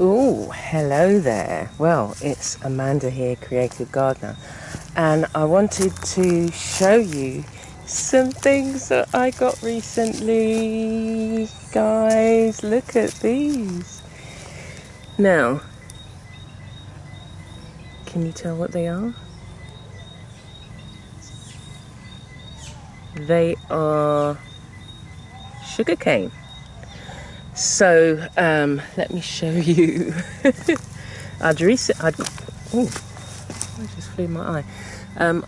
Oh, hello there. Well, it's Amanda here, Creative Gardener, and I wanted to show you some things that I got recently. Guys, look at these. Now, can you tell what they are? They are sugarcane. So, let me show you. I just flew my eye.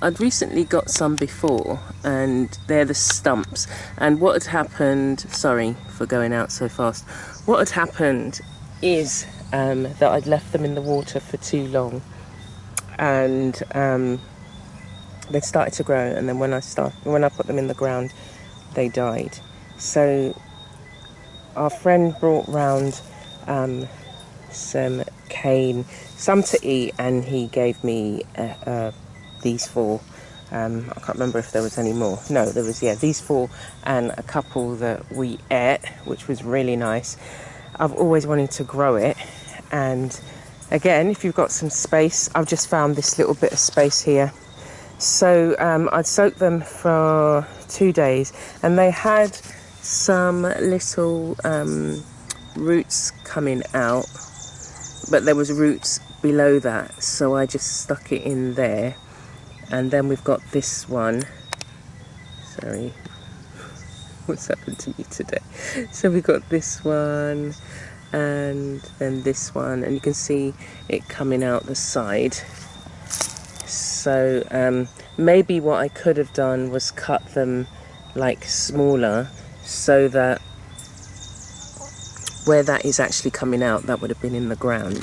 I'd recently got some before, and they're the stumps. And what had happened, sorry for going out so fast, what had happened is that I'd left them in the water for too long, and they started to grow, and then when I put them in the ground, they died. So our friend brought round some cane, some to eat, and he gave me these four. I can't remember if there was any more. No, there was, these four and a couple that we ate, which was really nice. I've always wanted to grow it, and again, if you've got some space, I've just found this little bit of space here. So I'd soaked them for 2 days, and they had some little roots coming out, but there was roots below that, so I just stuck it in there. And then we've got this one. Sorry, what's happened to me today? So we've got this one, and then this one, and you can see it coming out the side. So maybe what I could have done was cut them like smaller, so that where that is actually coming out, that would have been in the ground.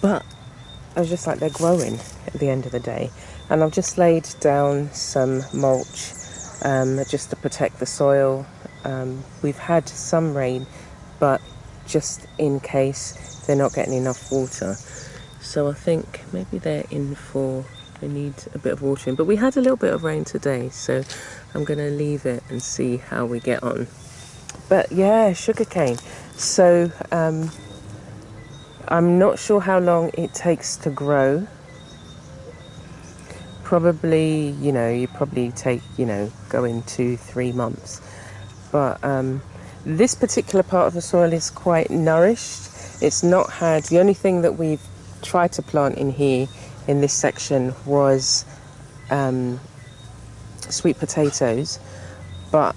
But I was just like, they're growing at the end of the day. And I've just laid down some mulch just to protect the soil. We've had some rain, but just in case they're not getting enough water. So I think maybe they need a bit of watering. But we had a little bit of rain today, so I'm going to leave it and see how we get on. But yeah, sugarcane. So I'm not sure how long it takes to grow. Probably, you probably take, going 2-3 months. But this particular part of the soil is quite nourished. It's not had, the only thing that we've tried to plant in here, in this section, was sweet potatoes, but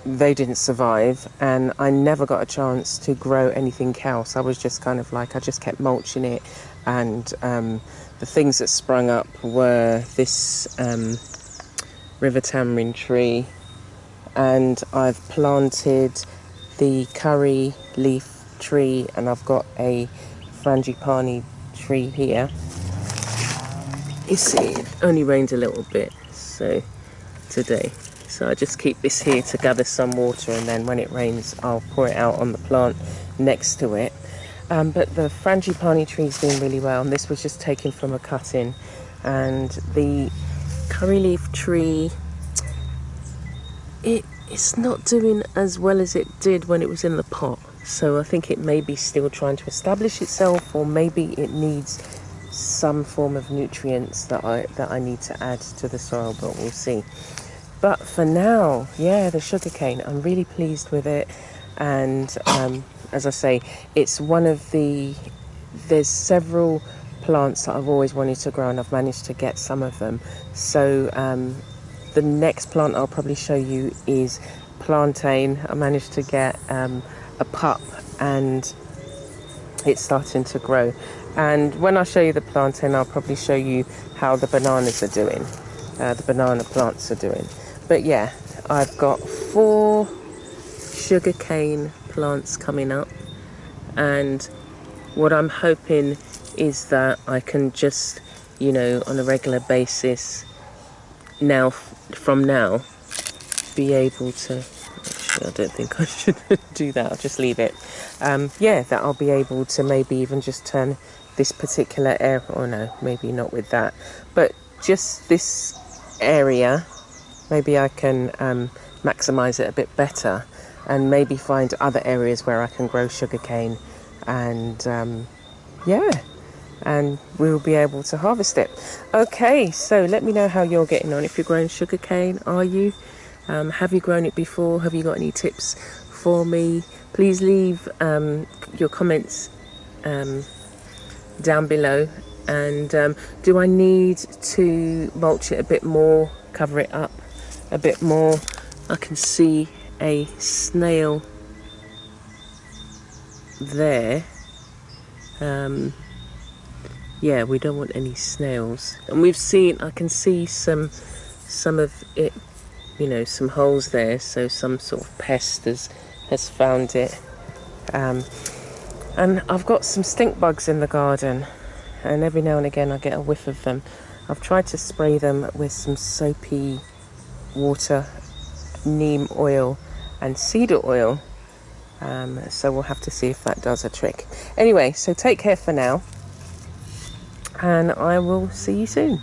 they didn't survive, and I never got a chance to grow anything else. I was just kind of like, I just kept mulching it, and the things that sprung up were this river tamarind tree, and I've planted the curry leaf tree, and I've got a frangipani tree here. You see, it only rained a little bit today. So I just keep this here to gather some water, and then when it rains, I'll pour it out on the plant next to it. But the frangipani tree is doing really well, and this was just taken from a cutting. And the curry leaf tree, it's not doing as well as it did when it was in the pot. So I think it may be still trying to establish itself, or maybe it needs some form of nutrients that I need to add to the soil, but we'll see. But for now, the sugarcane, I'm really pleased with it. And as I say, it's there's several plants that I've always wanted to grow, and I've managed to get some of them. So the next plant I'll probably show you is plantain. I managed to get a pup, and it's starting to grow. And when I show you the plantain, I'll probably show you how the bananas are doing, the banana plants are doing. But yeah, I've got 4 sugarcane plants coming up, and what I'm hoping is that I can just, on a regular basis from now, be able to, actually I don't think I should do that, I'll just leave it. That I'll be able to maybe even just turn this particular area, or no, maybe not with that, but just this area, maybe I can maximise it a bit better, and maybe find other areas where I can grow sugarcane and yeah, and we'll be able to harvest it. Okay, so let me know how you're getting on. If you're growing sugarcane, are you? Have you grown it before? Have you got any tips for me? Please leave your comments down below. And do I need to mulch it a bit more, cover it up a bit more? I can see a snail there. Yeah, we don't want any snails. And I can see some of it, you know, some holes there, so some sort of pest has found it. And I've got some stink bugs in the garden, and every now and again I get a whiff of them. I've tried to spray them with some soapy water, neem oil and cedar oil, so we'll have to see if that does a trick. Anyway, so take care for now, and I will see you soon.